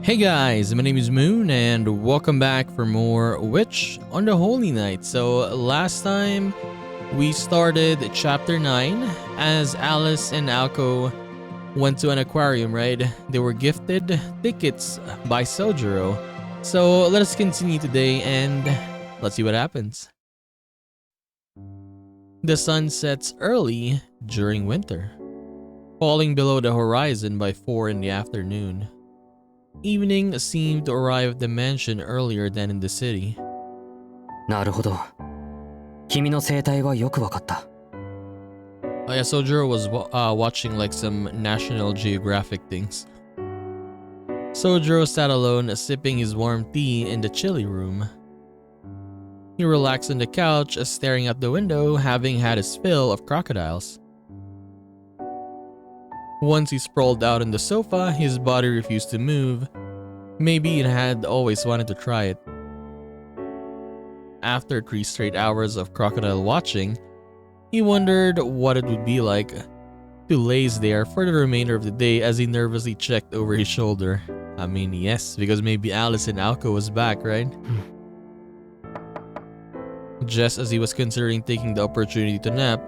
Hey guys, my name is Moon and welcome back for more Witch on the Holy Night. So last time we started chapter 9 as Alice and Alco went to an aquarium, right? They were gifted tickets by Sojiro. So let us continue today and let's see what happens. The sun sets early during winter, falling below the horizon by 4 in the afternoon. Evening seemed to arrive at the mansion earlier than in the city. なるほど。君の生態はよくわかった。Yeah, Sojiro was watching like some National Geographic things. Sojiro sat alone, sipping his warm tea in the chilly room. He relaxed on the couch, staring out the window, having had his fill of crocodiles. Once he sprawled out on the sofa, his body refused to move. Maybe it had always wanted to try it. After 3 straight hours of crocodile watching, he wondered what it would be like to laze there for the remainder of the day as he nervously checked over his shoulder. I mean, yes, because maybe Alice and Alco was back, right? Just as he was considering taking the opportunity to nap,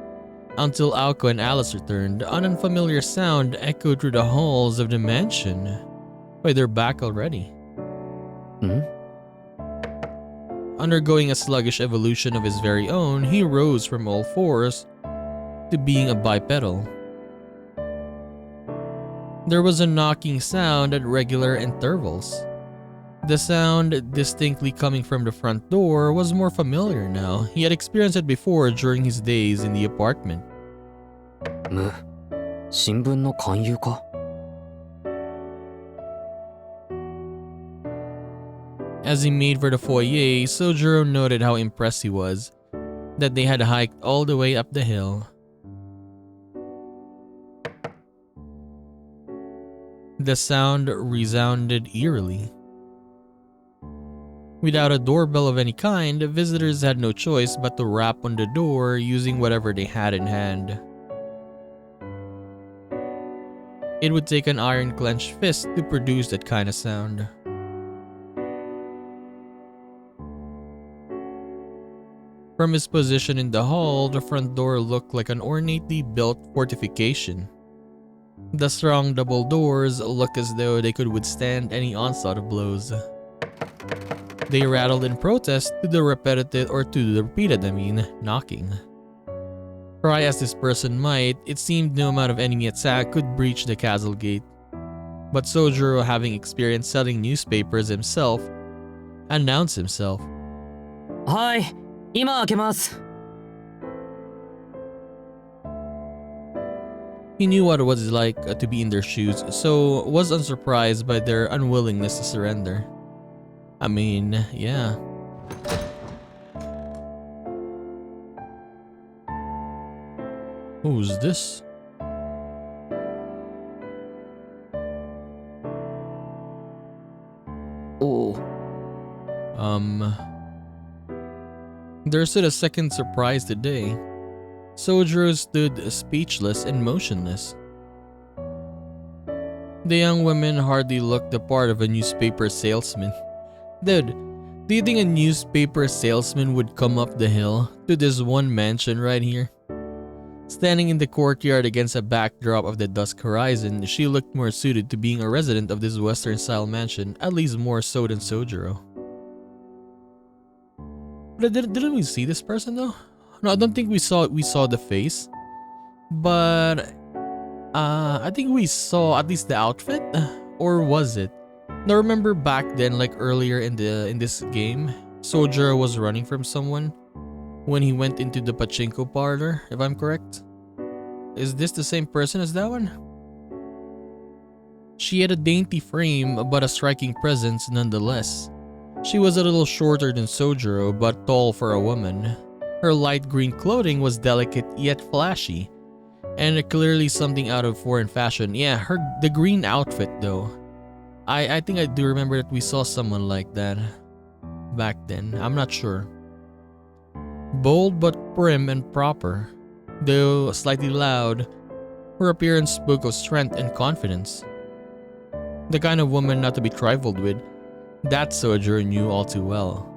until Alco and Alice returned, an unfamiliar sound echoed through the halls of the mansion. Wait, they're back already. Undergoing a sluggish evolution of his very own, he rose from all fours to being a bipedal. There was a knocking sound at regular intervals. The sound, distinctly coming from the front door, was more familiar now. He had experienced it before during his days in the apartment. 新聞の勧誘か? As he made for the foyer, Sojiro noted how impressed he was that they had hiked all the way up the hill. The sound resounded eerily. Without a doorbell of any kind, visitors had no choice but to rap on the door using whatever they had in hand. It would take an iron-clenched fist to produce that kind of sound. From his position in the hall, the front door looked like an ornately built fortification. The strong double doors looked as though they could withstand any onslaught of blows. They rattled in protest to the repeated knocking. Try as this person might, it seemed no amount of enemy attack could breach the castle gate. But Sojiro, having experienced selling newspapers himself, announced himself. はい、今開けます。 He knew what it was like to be in their shoes, so was unsurprised by their unwillingness to surrender. I mean, yeah. Who's this? Oh. There stood a second surprise today. Sojiro stood speechless and motionless. The young woman hardly looked the part of a newspaper salesman. Dude, do you think a newspaper salesman would come up the hill to this one mansion right here? Standing in the courtyard against a backdrop of the dusk horizon, she looked more suited to being a resident of this western-style mansion, at least more so than Sojiro. But didn't we see this person though? No, I don't think we saw the face. But I think we saw at least the outfit, or was it? Now remember back then, like earlier in this game, Sojiro was running from someone when he went into the pachinko parlor, if I'm correct. Is this the same person as that one? She had a dainty frame, but a striking presence nonetheless. She was a little shorter than Sojiro, but tall for a woman. Her light green clothing was delicate yet flashy, and clearly something out of foreign fashion. Yeah, the green outfit though. I think I do remember that we saw someone like that back then. I'm not sure. Bold but prim and proper, though slightly loud, her appearance spoke of strength and confidence. The kind of woman not to be trifled with. That Sojiro knew all too well.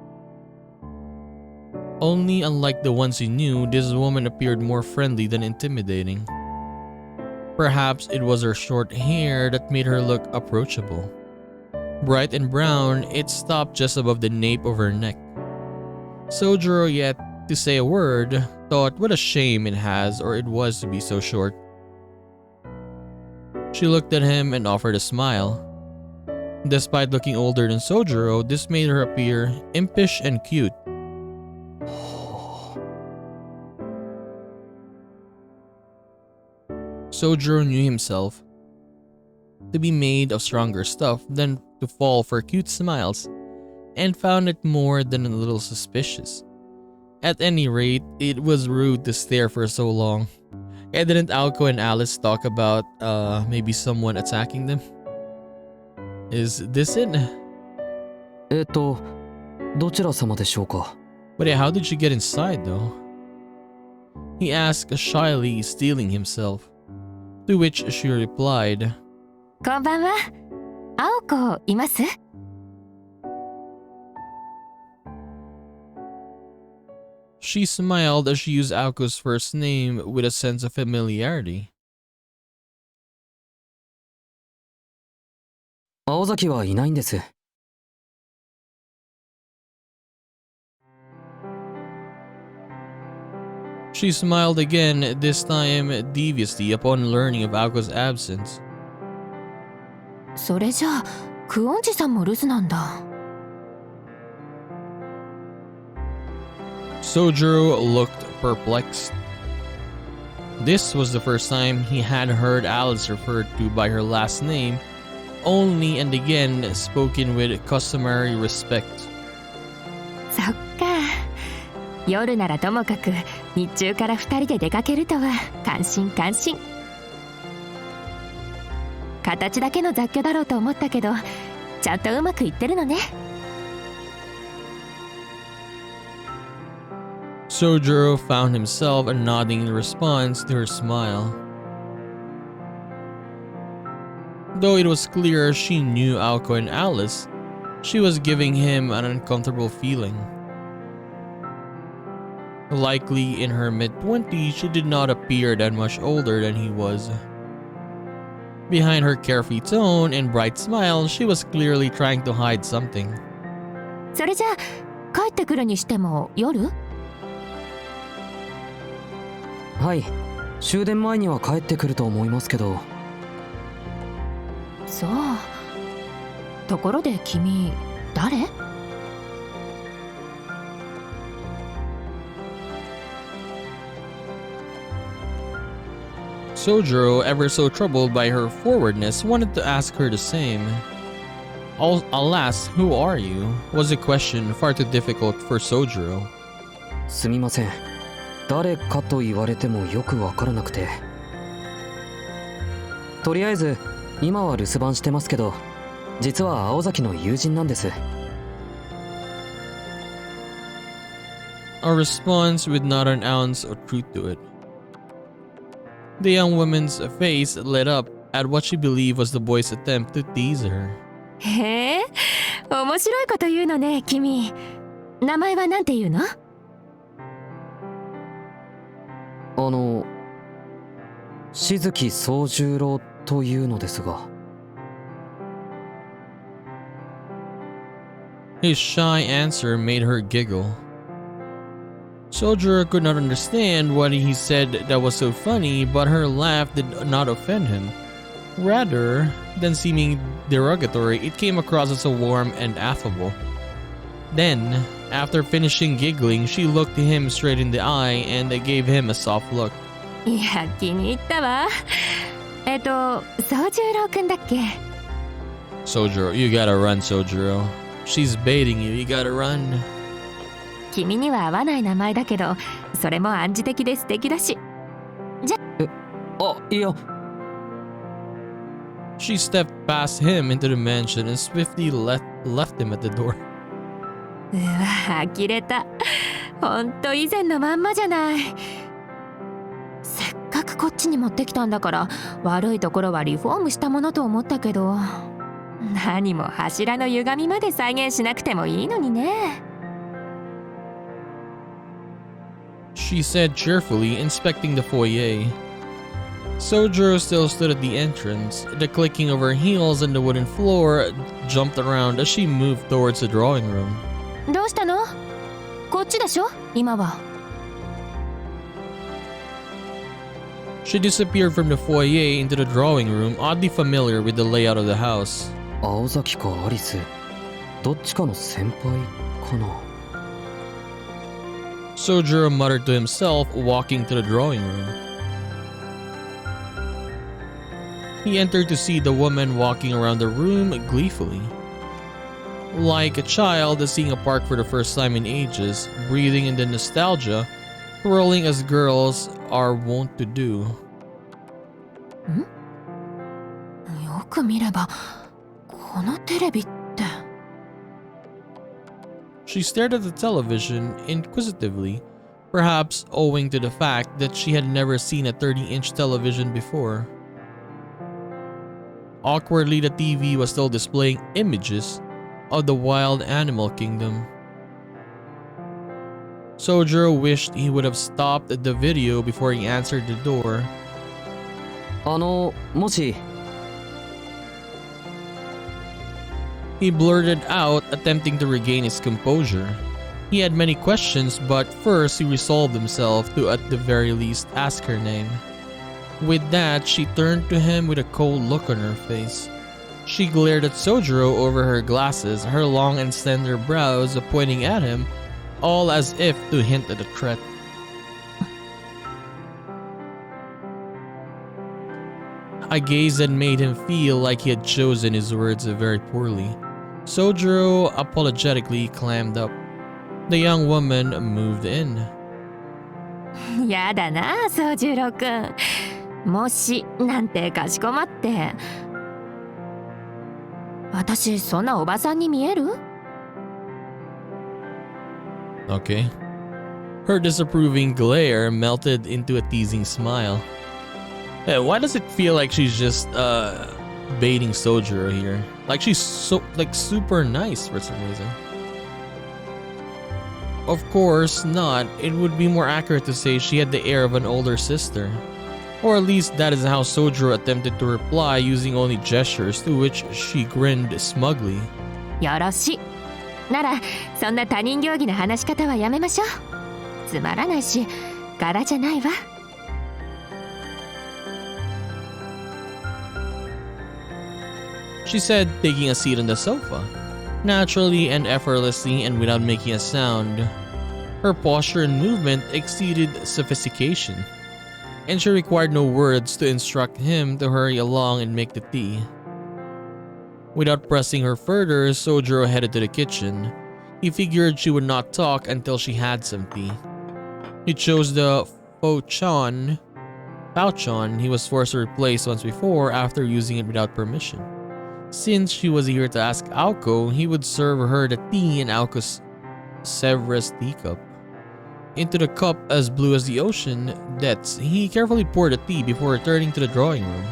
Only unlike the ones he knew, this woman appeared more friendly than intimidating. Perhaps it was her short hair that made her look approachable. Bright and brown, it stopped just above the nape of her neck. Sojiro, yet to say a word, thought what a shame it was to be so short. She looked at him and offered a smile. Despite looking older than Sojiro, this made her appear impish and cute. Sojiro knew himself to be made of stronger stuff than to fall for cute smiles, and found it more than a little suspicious. At any rate, it was rude to stare for so long. And didn't Aoko and Alice talk about maybe someone attacking them? Is this it? どちら様でしょうか? But how did you get inside though? He asked shyly, steeling himself. To which she replied, こんばんは。青子います? She smiled as she used Aoko's first name with a sense of familiarity. 青崎はいないんです。She smiled again, this time deviously upon learning of Aoko's absence. それじゃあ、クオンジさんも留守なんだ。Sojiro looked perplexed. This was the first time he had heard Alice referred to by her last name, only and again spoken with customary respect. そっか。夜ならともかく日中から二人で出かけるとは感心感心。形だけの雑居だろうと思ったけど、ちゃんとうまくいってるのね。Sojiro found himself nodding in response to her smile. Though it was clear she knew Aoko and Alice, she was giving him an uncomfortable feeling. Likely in her mid-20s, she did not appear that much older than he was. Behind her carefree tone and bright smile, she was clearly trying to hide something. それじゃあ、帰ってくるにしても夜？はい、終電前には帰ってくると思いますけど。そう。ところで君、誰？Sojiro, ever so troubled by her forwardness, wanted to ask her the same. Alas, who are you? Was a question far too difficult for Sojiro. すみません。誰かと言われてもよくわからなくて。とりあえず、今は留守番してますけど、実は青崎の友人なんです。A response with not an ounce of truth to it. The young woman's face lit up at what she believed was the boy's attempt to tease her. へえ、面白いこと言うのね、君。名前はなんて言うの？静木宗十郎というのですが。His shy answer made her giggle. Sojiro could not understand what he said that was so funny, but her laugh did not offend him. Rather than seeming derogatory, it came across as warm and affable. Then, after finishing giggling, she looked him straight in the eye and gave him a soft look. いや、気に入ったわ。宗十郎くんだっけ？ Sojiro, you gotta run, Sojiro. She's baiting you, you gotta run. 君には合わない名前だけど、それも暗示的で素敵だし。じゃ、いや。She stepped past him into the mansion and swiftly left him at the door. うわ、呆れた。ほんと以前のまんまじゃない。せっかくこっちに持ってきたんだから、悪いところはリフォームしたものと思ったけど。何も柱の歪みまで再現しなくてもいいのにね。She said cheerfully, inspecting the foyer. Sojiro still stood at the entrance. The clicking of her heels on the wooden floor jumped around as she moved towards the drawing room. どうしたの？こっちでしょ今は。She disappeared from the foyer into the drawing room, oddly familiar with the layout of the house. 青崎かアリス、どっちかの先輩かな。Sojiro muttered to himself, walking to the drawing room. He entered to see the woman walking around the room gleefully. Like a child seeing a park for the first time in ages, breathing in the nostalgia, twirling as girls are wont to do. よく見れば、このテレビって。She stared at the television inquisitively, perhaps owing to the fact that she had never seen a 30-inch television before. Awkwardly, the TV was still displaying images of the wild animal kingdom. Sojiro wished he would have stopped the video before he answered the door. もし。 He blurted out, attempting to regain his composure. He had many questions, but first he resolved himself to at the very least ask her name. With that, she turned to him with a cold look on her face. She glared at Sojiro over her glasses, her long and slender brows pointing at him, all as if to hint at a threat. A gaze that made him feel like he had chosen his words very poorly. Sojiro apologetically clammed up. The young woman moved in. やだな、宗十郎くん。もしなんてかしこまって。私そんなおばさんに見える？ Okay. Her disapproving glare melted into a teasing smile. Why does it feel like she's just baiting Sojiro here? Like she's super nice for some reason. Of course not. It would be more accurate to say she had the air of an older sister. Or at least that is how Sojiro attempted to reply, using only gestures, to which she grinned smugly. よろしい。ならそんな他人行儀な話し方はやめましょう。つまらないし、柄じゃないわ。She said, taking a seat on the sofa, naturally and effortlessly and without making a sound. Her posture and movement exceeded sophistication, and she required no words to instruct him to hurry along and make the tea. Without pressing her further, Sojiro headed to the kitchen. He figured she would not talk until she had some tea. He chose the pouchon he was forced to replace once before after using it without permission. Since she was here to ask Aoko, he would serve her the tea in Aoko's Severus teacup. Into the cup as blue as the ocean depths, he carefully poured the tea before returning to the drawing room.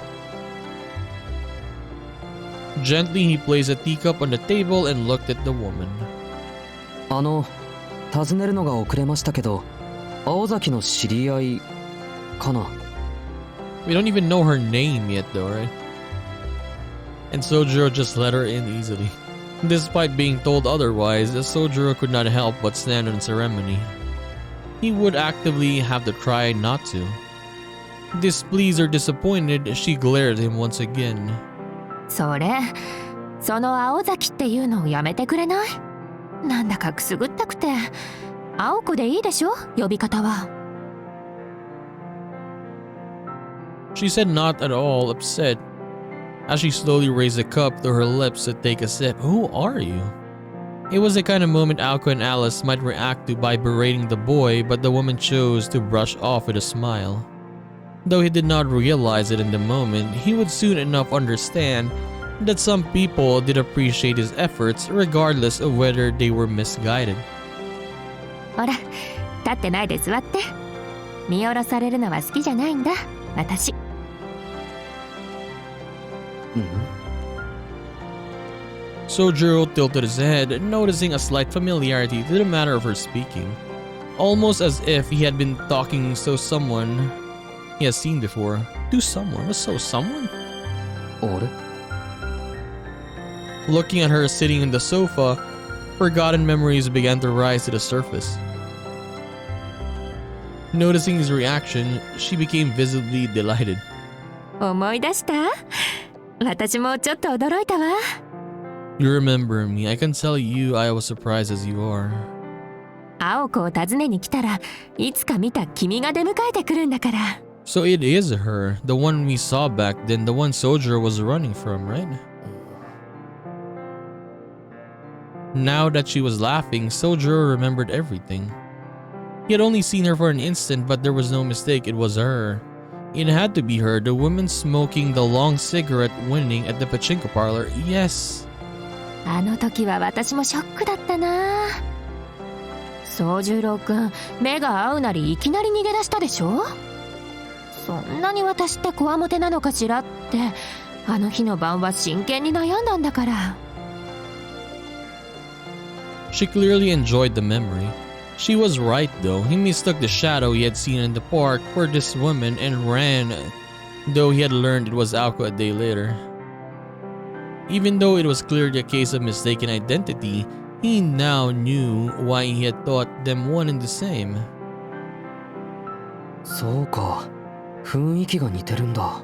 Gently, he placed a teacup on the table and looked at the woman. 尋ねるのが遅れましたけど、青崎の知り合いかな。 We don't even know her name yet though, right? And Sojiro just let her in easily. Despite being told otherwise, Sojiro could not help but stand on ceremony. He would actively have to try not to. Displeased or disappointed, she glared at him once again. その青崎っていうのをやめてくれない？なんだかくすぐったくて。青子でいいでしょ、呼び方は。She said, not at all upset, as she slowly raised the cup to her lips to take a sip. Who are you? It was the kind of moment Aoko and Alice might react to by berating the boy, but the woman chose to brush off with a smile. Though he did not realize it in the moment, he would soon enough understand that some people did appreciate his efforts regardless of whether they were misguided. ほら、立ってないで座って。見下ろされるのは好きじゃないんだ、私。Sojiro tilted his head, noticing a slight familiarity to the manner of her speaking, almost as if he had been talking to someone he has seen before. To someone? Was so someone? 俺 Looking at her sitting on the sofa, forgotten memories began to rise to the surface. Noticing his reaction, she became visibly delighted. 思い出した？私もちょっと驚いたわ。You remember me. I can tell you I was surprised as you are. 青子を訪ねに来たらいつか見た君が出迎えてくるんだから。 So it is her, the one we saw back then, the one Sojiro was running from, right? Now that she was laughing, Sojiro remembered everything. He had only seen her for an instant, but there was no mistake, it was her. It had to be her, the woman smoking the long cigarette winning at the pachinko parlor. Yes. あの時は私もショックだったな。宗十郎くん、目が合うなりいきなり逃げ出したでしょ。そんなに私ってこわもてなのかしらって、あの日の晩は真剣に悩んだんだから。She clearly enjoyed the memory. She was right though. He mistook the shadow he had seen in the park for this woman and ran, though he had learned it was Aoko a day later. Even though it was clearly a case of mistaken identity, he now knew why he had thought them one and the same. そうか、雰囲気が似てるんだ。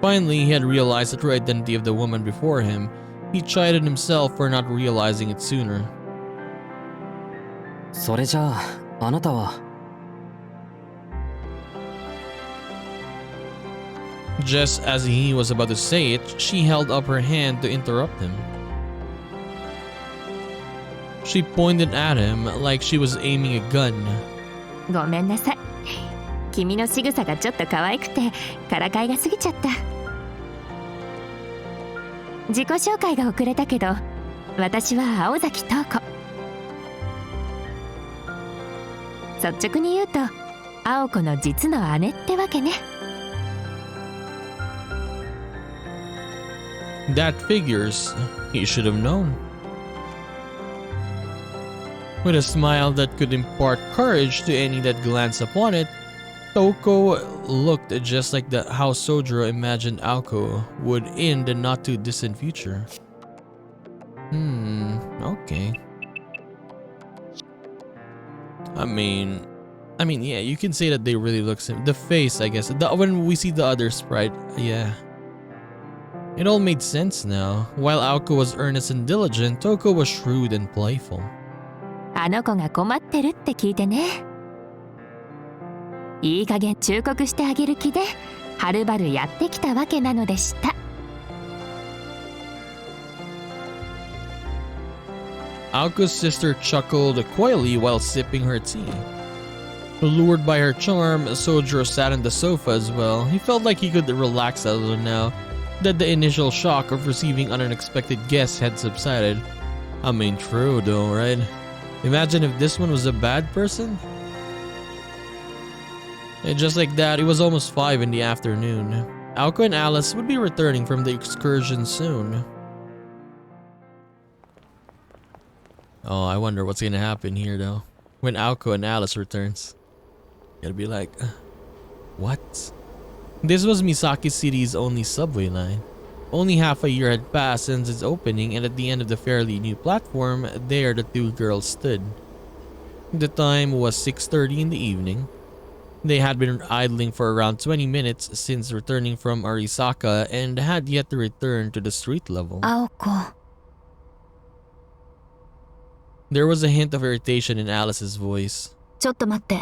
Finally, he had realized the true identity of the woman before him. He chided himself for not realizing it sooner. それじゃあ、あなたは Just as he was about to say it, she held up her hand to interrupt him. She pointed at him like she was aiming a gun. ごめんなさい。君の仕草がちょっと可愛くてからかいが過ぎちゃった。自己紹介が遅れたけど、私は青崎瞳子。率直に言うと、青子の実の姉ってわけね。That figures. He should have known. With a smile that could impart courage to any that glanced upon it, Toko looked just like the how Sojiro imagined Aoko would in the not-too-distant future. Okay. I mean, yeah, you can say that they really look similar. The face, I guess. When we see the other sprite, yeah. It all made sense now. While Aoko was earnest and diligent, Toko was shrewd and playful. あの子が困ってるって聞いてね。いい加減忠告してあげる気ではるばるやってきたわけなのでした。Aoko's sister chuckled coyly while sipping her tea. Lured by her charm, Sojiro sat on the sofa as well. He felt like he could relax a little now that the initial shock of receiving an unexpected guest had subsided. I mean, true though, right? Imagine if this one was a bad person? And just like that, it was almost 5 in the afternoon. Aoko and Alice would be returning from the excursion soon. Oh, I wonder what's gonna happen here though. When Aoko and Alice returns. Gotta be like, what? This was Misaki City's only subway line. Only half a year had passed since its opening, and at the end of the fairly new platform, there the two girls stood. The time was 6:30 in the evening. They had been idling for around 20 minutes since returning from Arisaka and had yet to return to the street level. 青子。 There was a hint of irritation in Alice's voice. ちょっと待って。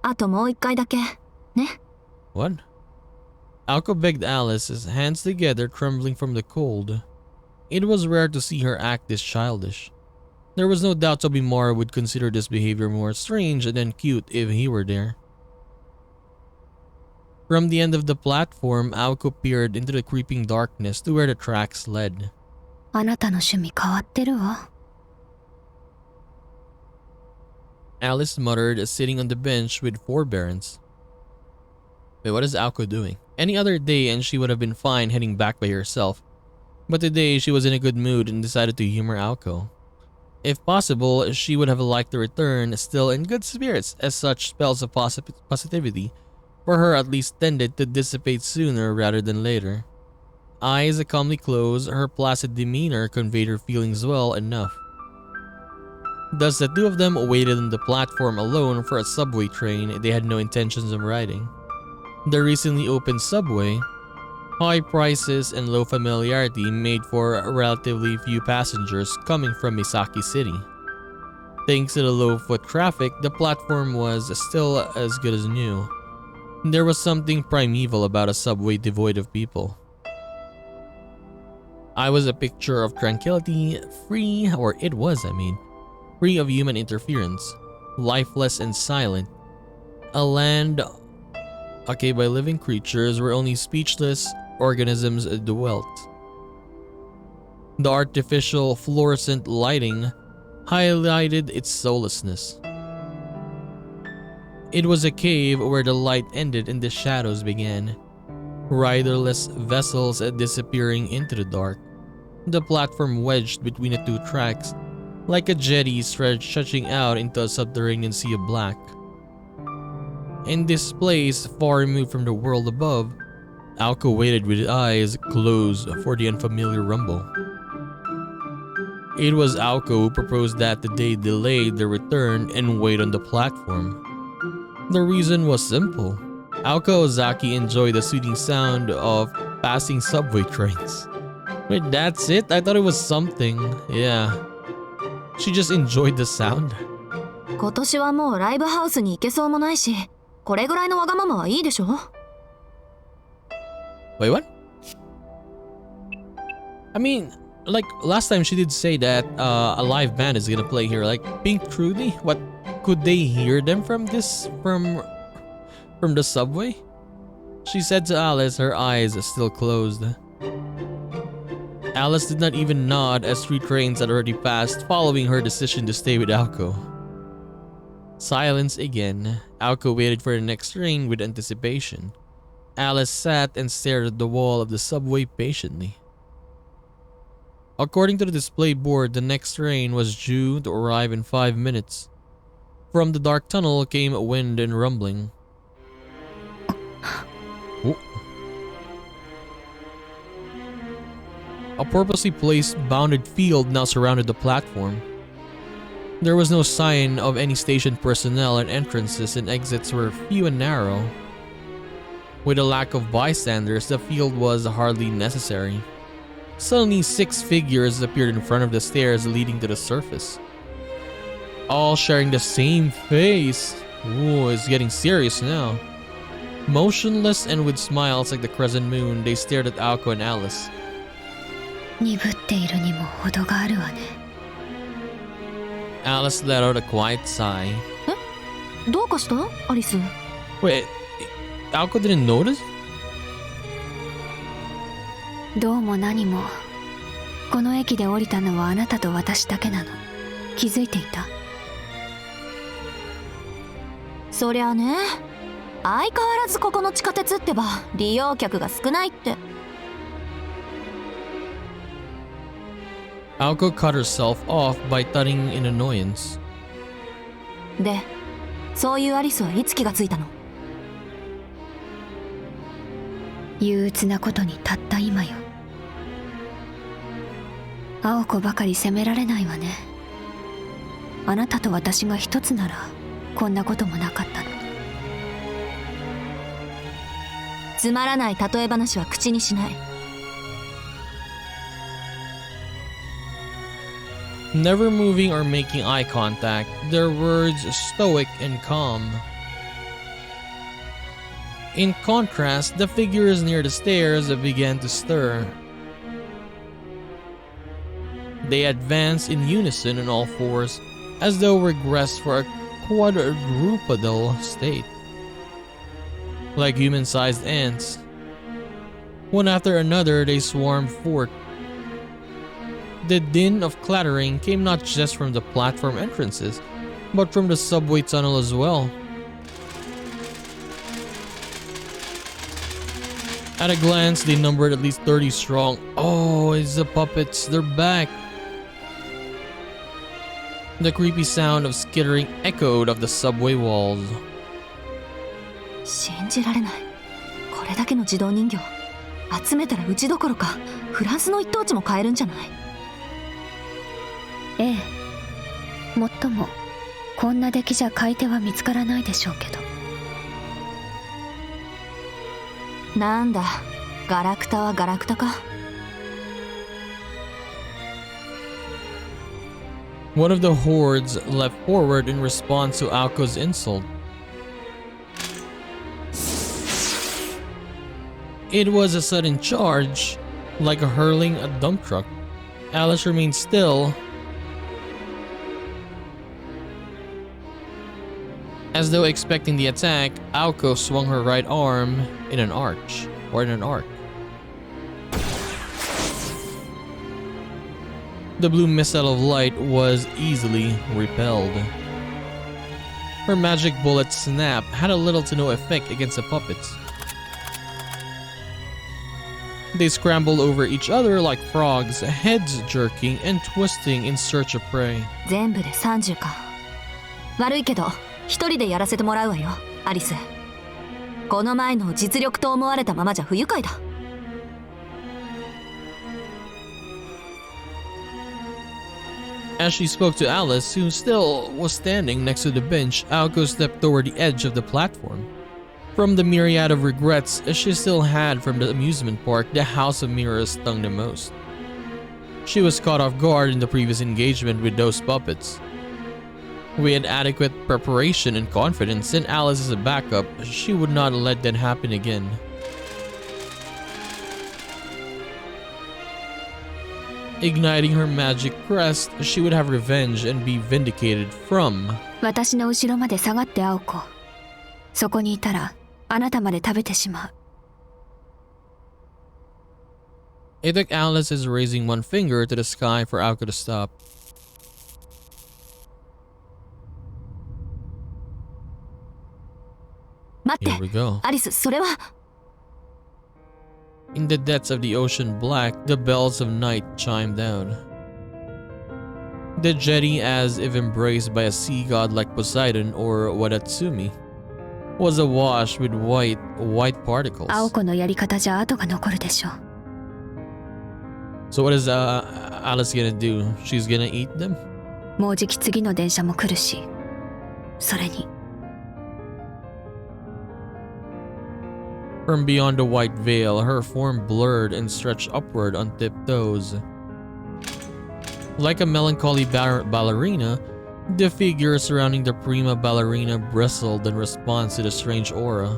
あともう一回だけ。ね。What? Aoko begged Alice, his hands together, trembling from the cold. It was rare to see her act this childish. There was no doubt Tobimura would consider this behavior more strange than cute if he were there. From the end of the platform, Aoko peered into the creeping darkness to where the tracks led. あなたの趣味変わってるわ。 Alice muttered, sitting on the bench with forbearance. Wait, what is Aoko doing? Any other day and she would have been fine heading back by herself. But today she was in a good mood and decided to humor Aoko. If possible, she would have liked to return still in good spirits, as such spells of positivity for her at least tended to dissipate sooner rather than later. Eyes calmly closed, her placid demeanor conveyed her feelings well enough. Thus the two of them waited on the platform alone for a subway train they had no intentions of riding. The recently opened subway, high prices and low familiarity made for relatively few passengers coming from Misaki City. Thanks to the low foot traffic, the platform was still as good as new. There was something primeval about a subway devoid of people. I was a picture of tranquility, free of human interference, lifeless and silent. A land occupied by living creatures where only speechless organisms dwelt. The artificial fluorescent lighting highlighted its soullessness. It was a cave where the light ended and the shadows began. Riderless vessels disappearing into the dark. The platform wedged between the two tracks, like a jetty stretching out into a subterranean sea of black. In this place, far removed from the world above, Aoko waited with eyes closed for the unfamiliar rumble. It was Aoko who proposed that they delay their return and wait on the platform. The reason was simple. Aoko Ozaki enjoyed the soothing sound of passing subway trains. Wait, that's it? I thought it was something. Yeah. She just enjoyed the sound. 今年はもうライブハウスに行けそうもないし、これぐらいのわがままはいいでしょ? Wait, what? I mean, like last time she did say that a live band is gonna play here. Like Pink Trudy? What? Could they hear them from the subway? She said to Alice, her eyes still closed. Alice did not even nod as 3 trains had already passed, following her decision to stay with Aoko. Silence again. Aoko waited for the next train with anticipation. Alice sat and stared at the wall of the subway patiently. According to the display board, the next train was due to arrive in 5 minutes. From the dark tunnel came wind and rumbling. Oh. A purposely placed bounded field now surrounded the platform. There was no sign of any station personnel, and entrances and exits were few and narrow. With a lack of bystanders, the field was hardly necessary. Suddenly, 6 figures appeared in front of the stairs leading to the surface. All sharing the same face. Ooh, it's getting serious now. Motionless and with smiles like the crescent moon, they stared at Aoko and Alice. 鈍っているにも程があるわね。Alice let out a quiet sigh. え？どうかした？アリス。Wait, Aoko didn't notice? どうも何も。この駅で降りたのはあなたと私だけなの。気づいていた？そりゃあね。相変わらずここの地下鉄ってば利用客が少ないって。Aoko cut herself off by thudding in annoyance. で、そういうアリスはいつ気がついたの？憂鬱なことにたった今よ。青子ばかり責められないわね。あなたと私が一つならこんなこともなかったの。つまらない例え話は口にしない。Never moving or making eye contact, their words stoic and calm. In contrast, the figures near the stairs began to stir. They advanced in unison on all fours, as though regressed for a quadrupedal state. Like human-sized ants. One after another, they swarmed forth. The din of clattering came not just from the platform entrances, but from the subway tunnel as well. At a glance, they numbered at least 30 strong. Oh, it's the puppets. They're back. The creepy sound of skittering echoed off the subway walls. 信じられない。これだけの自動人形集めたらうちどころかフランスの一等地も買えるんじゃない？ええ。もっともこんな出来じゃ買い手は見つからないでしょうけど。なんだ、ガラクタはガラクタか。One of the hordes leapt forward in response to Aoko's insult. It was a sudden charge, like hurling a dump truck. Alice remained still, as though expecting the attack. Aoko swung her right arm in an arc. The blue missile of light was easily repelled. Her magic bullet snap had a little to no effect against the puppets. They scrambled over each other like frogs, heads jerking and twisting in search of prey. 全部で30か。悪いけど一人でやらせてもらうわよ、アリス。この前の実力と思われたままじゃ不愉快だ。As she spoke to Alice, who still was standing next to the bench, Aoko stepped toward the edge of the platform. From the myriad of regrets she still had from the amusement park, the House of Mirrors stung the most. She was caught off guard in the previous engagement with those puppets. With adequate preparation and confidence in Alice as a backup, she would not let that happen again. Igniting her magic crest, she would have revenge and be vindicated from. 私の後ろまで下がって青子。そこにいたらあなたまで食べてしまう。It took Alice's raising one finger to the sky for Aoko to stop. 待 Here って we go. アリス、それは。 In the depths of the ocean black, the bells of night chimed out. The jetty, as if embraced by a sea god like Poseidon or Wadatsumi, was awash with white particles. 青子のやり方じゃ跡が残るでしょう。 So what is Alice gonna do? She's gonna eat them? もうじき次の電車も来るし、それに。 From beyond the white veil, her form blurred and stretched upward on tiptoes. Like a melancholy ballerina, the figure surrounding the prima ballerina bristled in response to the strange aura.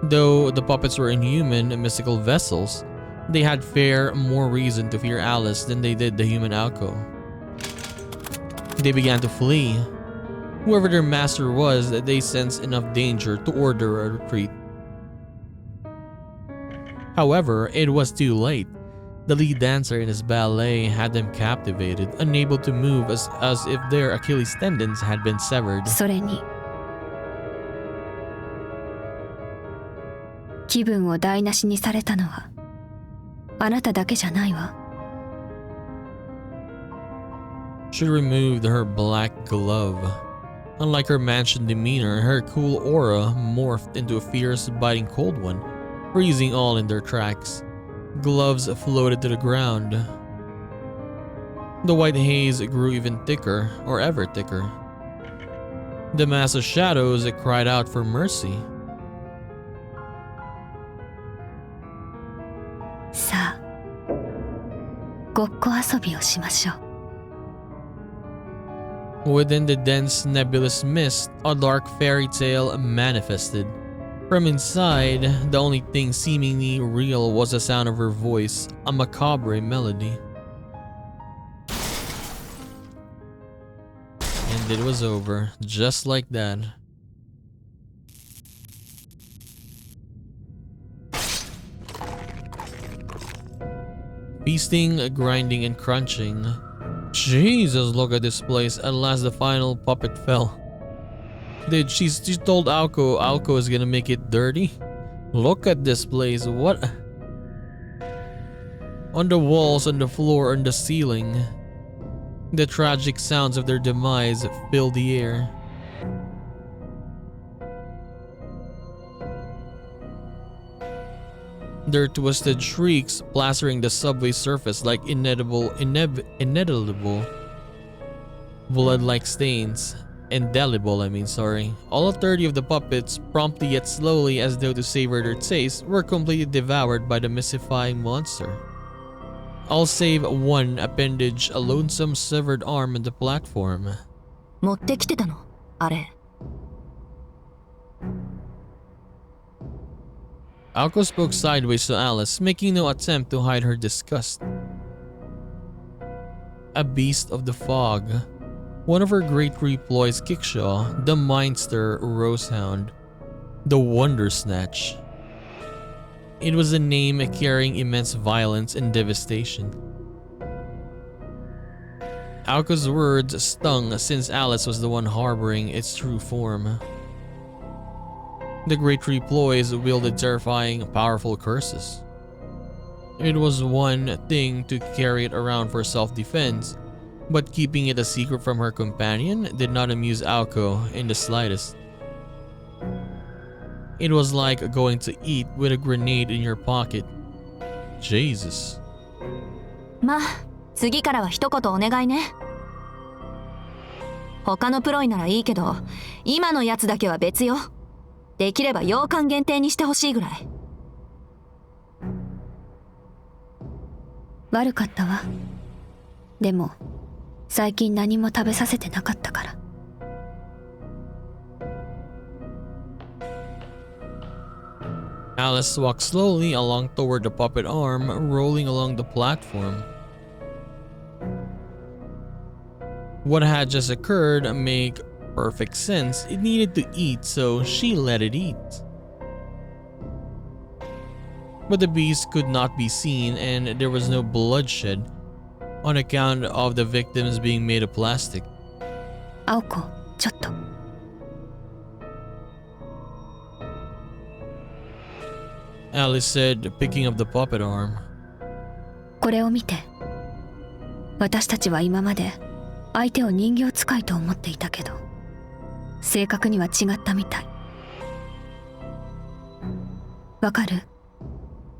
Though the puppets were inhuman and mystical vessels, they had far more reason to fear Alice than they did the human Aoko. They began to flee. Whoever their master was, they sensed enough danger to order a retreat. However, it was too late. The lead dancer in his ballet had them captivated, unable to move as if their Achilles tendons had been severed. それに気分を台無しにされたのはあなただけじゃないわ。 She removed her black glove. Unlike her mansion demeanor, her cool aura morphed into a fierce, biting cold one, freezing all in their tracks. Gloves floated to the ground. The white haze grew even thicker, or ever thicker. The mass of shadows cried out for mercy. さあ、ごっこ遊びをしましょう。 Within the dense, nebulous mist, a dark fairy tale manifested. From inside, the only thing seemingly real was the sound of her voice, a macabre melody. And it was over, just like that. Feasting, grinding, and crunching. Jesus, look at this place. At last the final puppet fell. She told Aoko is gonna make it dirty. Look at this place. What? On the walls, on the floor, on the ceiling. The tragic sounds of their demise filled the air. Their twisted shrieks plastering the subway surface like inedible blood-like stains. Indelible, sorry. All 30 of the puppets, promptly yet slowly as though to savor their taste, were completely devoured by the mystifying monster. All save one appendage, a lonesome severed arm on the platform. 持ってきてたのあれ。Aoko spoke sideways to Alice, making no attempt to hide her disgust. A beast of the fog. One of her great reploys kickshaw, the Mindster Rosehound, the Wonder Snatch. It was a name carrying immense violence and devastation. Aoko's words stung since Alice was the one harboring its true form. The great reploys wielded terrifying, powerful curses. It was one thing to carry it around for self-defense, but keeping it a secret from her companion did not amuse Aoko in the slightest. It was like going to eat with a grenade in your pocket. Jesus. まあ、次からは一言お願いね。他のプロイならいいけど、今のやつだけは別よ。できれば洋館限定にしてほしいぐらい。悪かったわ。でも最近何も食べさせてなかったから。Alice walked slowly along toward the puppet arm, rolling along the platform. What had just occurred made perfect sense. It needed to eat, so she let it eat. But the beast could not be seen, and there was no bloodshed on account of the victims being made of plastic. 青子、ちょっと。Alice said, picking up the puppet arm. これを見て。私たちは今まで相手を人形使いと思っていたけど、正確には違ったみたい。わかる？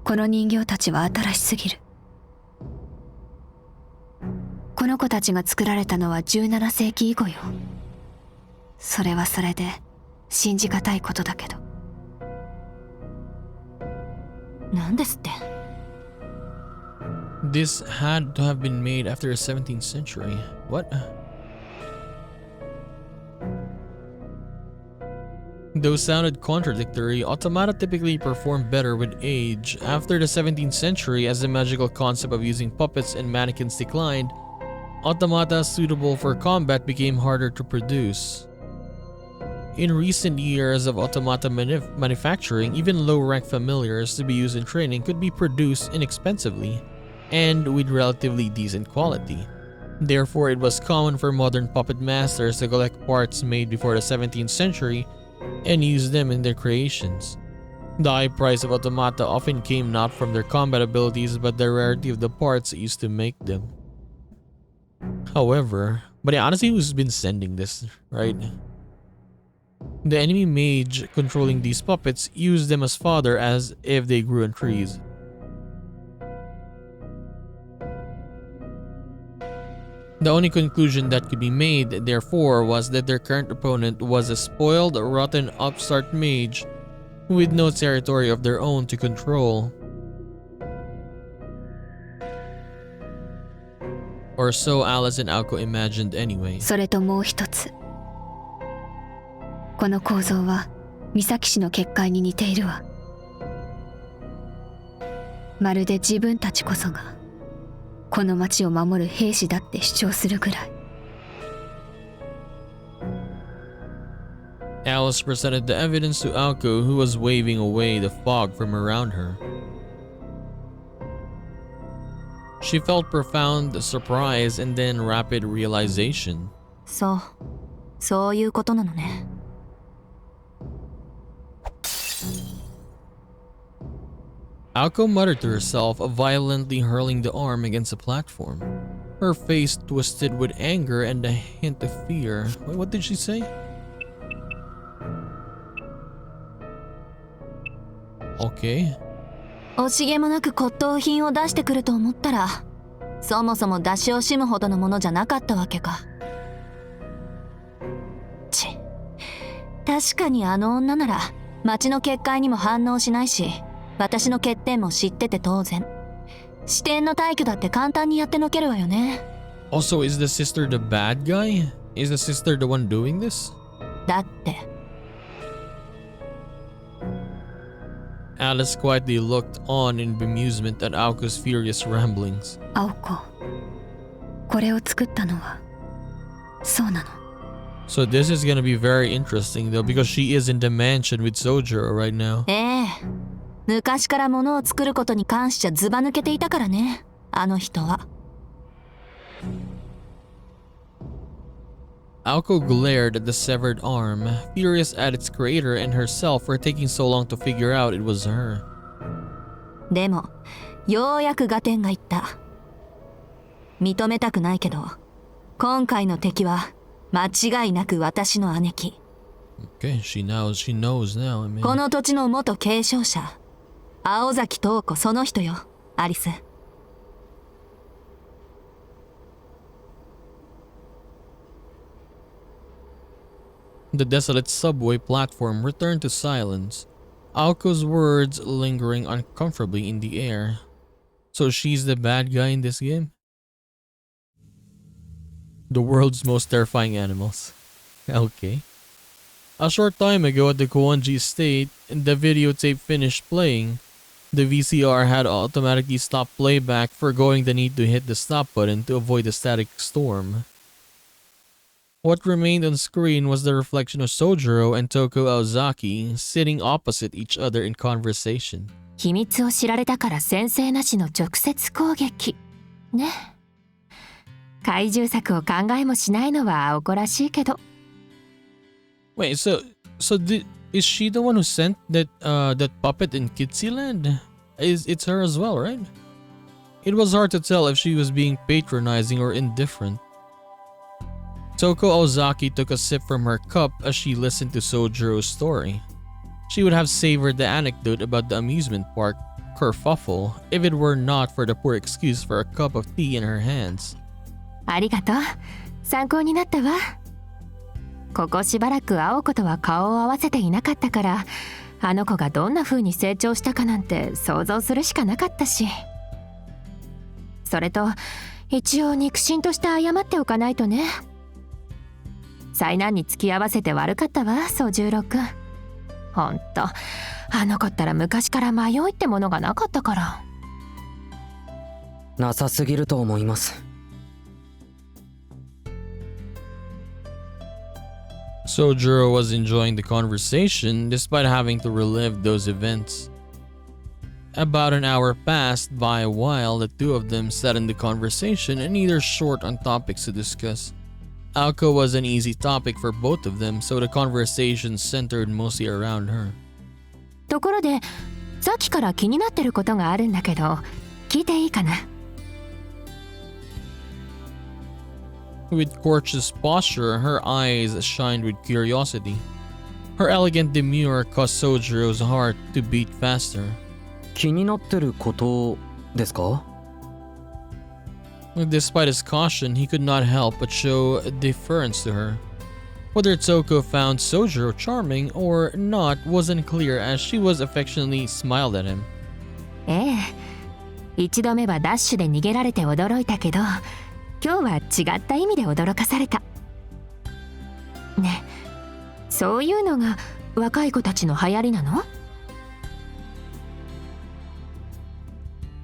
この人形たちは新しすぎる。この子たちが作られたのは17世紀以後よ。それはそれで信じがたいことだけど。なんですって？ This had to have been made after the 17th century. What? Though sounded contradictory, automata typically performed better with age. After the 17th century, as the magical concept of using puppets and mannequins declined, automata suitable for combat became harder to produce. In recent years of automata manufacturing, even low-rank familiars to be used in training could be produced inexpensively and with relatively decent quality. Therefore, it was common for modern puppet masters to collect parts made before the 17th century and use them in their creations. The high price of automata often came not from their combat abilities but the rarity of the parts used to make them. However, but honestly, who's been sending this, right? The enemy mage controlling these puppets used them as fodder as if they grew on trees. The only conclusion that could be made, therefore, was that their current opponent was a spoiled, rotten upstart mage with no territory of their own to control. Or so Alice and Aoko imagined anyway. それともう一つ。この構造は三崎市の結界に似ているわ。まるで自分たちこそがこの町を守る兵士だって主張するぐらい。Alice presented the evidence to Aoko, who was waving away the fog from around her. She felt profound surprise and then rapid realization. そういうことなのね。Aoko muttered to herself, violently hurling the arm against the platform. Her face twisted with anger and a hint of fear. Wait, what did she say? Okay. 惜しげもなく骨董品を出してくると思ったら、そもそも出し惜しむほどのものじゃなかったわけか。確かにあの女なら町の結界にも反応しないし、私の欠点も知ってて当然。視点の退去だって簡単にやってのけるわよね。Also, is the sister the bad guy? Is the sister the one doing this? だって。Alice quietly looked on in bemusement at Aoko's furious ramblings. 青子、これを作ったのはそうなの。 So this is gonna be very interesting though, because she is in the mansion with Sojiro right now. 昔から物を作ることに関しちゃズバ抜けていたからね、あの人は。Aoko glared at the severed arm, furious at its creator and herself for taking so long to figure out it was her. でも、ようやく合点がいった。認めたくないけど、今回の敵は間違いなく私の姉貴。Okay, she knows now. I mean. この土地の元継承者、青崎東子その人よ、アリス。The desolate subway platform returned to silence, Aoko's words lingering uncomfortably in the air. So she's the bad guy in this game? The world's most terrifying animals. Okay. A short time ago at the Koonji estate, the videotape finished playing. The VCR had automatically stopped playback, foregoing the need to hit the stop button to avoid the static storm. What remained on screen was the reflection of Sojiro and Toko Aozaki sitting opposite each other in conversation. 秘密を知られたから先制なしの直接攻撃。ね。怪獣作を考えもしないのは青子らしいけど。Wait, is she the one who sent that puppet in Kitsyland? It's her as well, right? It was hard to tell if she was being patronizing or indifferent. Toko Ozaki took a sip from her cup as she listened to Sojiro's story. She would have savored the anecdote about the amusement park kerfuffle if it were not for the poor excuse for a cup of tea in her hands. ありがとう。参考になったわ。ここしばらく青子とは顔を合わせていなかったから、あの子がどんな風に成長したかなんて想像するしかなかったし。それと、一応肉親として謝っておかないとね。災難に付き合わせて悪かったわ、宗十郎くん。ほんと、あの子ったら昔から迷いってものがなかったから。なさすぎると思います。Sojiro was enjoying the conversation despite having to relive those events. About an hour passed by while the two of them sat in the conversation and neither short on topics to discuss. Aoko was an easy topic for both of them, so the conversation centered mostly around her. ところで、さっきから気になってることがあるんだけど、聞いていいかな？ With gorgeous posture, her eyes shined with curiosity. Her elegant demeanor caused Sojiro's heart to beat faster. 気になってることですか？ Despite his caution, he could not help but show deference to her. Whether Toko found Sojiro charming or not wasn't clear as she was affectionately smiled at him. ええ、一度目はダッシュで逃げられて驚いたけど、今日は違った意味で驚かされた。ね、そういうのが若い子たちの流行りなの？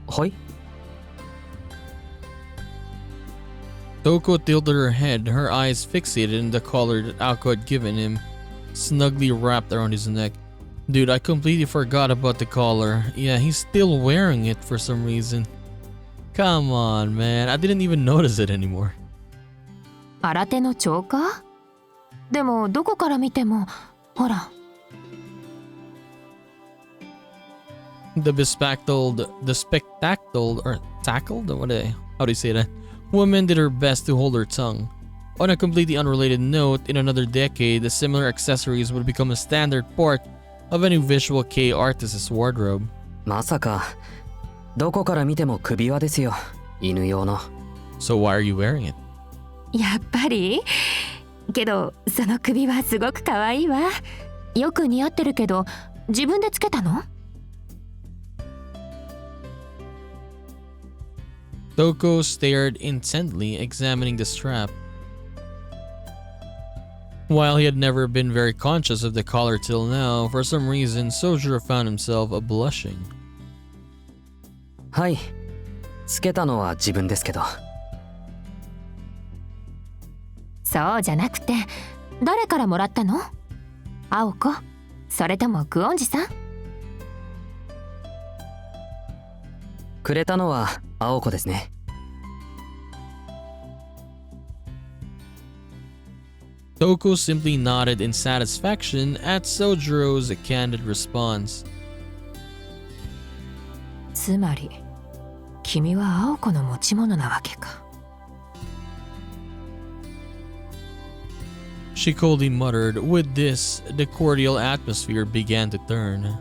はい。Toko tilted her head, her eyes fixated in the collar that Aoko had given him, snugly wrapped around his neck. Dude, I completely forgot about the collar. Yeah, he's still wearing it for some reason. Come on, man. I didn't even notice it anymore. 新手のチョーカー？でもどこから見ても、ほら。The spectacled, or tackled? How do you say that? Woman did her best to hold her tongue. On a completely unrelated note, in another decade, the similar accessories would become a standard part of any visual kei artist's wardrobe. まさかどこから見ても首輪ですよ、犬用の。 So why are you wearing it? やっぱりけどその首はすごく可愛いわ。よく似合ってるけど自分でつけたの？ Toko stared intently, examining the strap. While he had never been very conscious of the collar till now, for some reason Sojiro found himself blushing. はい、つけたのは自分ですけど。そうじゃなくて誰からもらったの？青子？それともクオンジさん？くれたのは青子ですね。Toko simply nodded in satisfaction at Sojiro's candid response. つまり君は青子の持ち物なわけか。She coldly muttered. With this, the cordial atmosphere began to turn.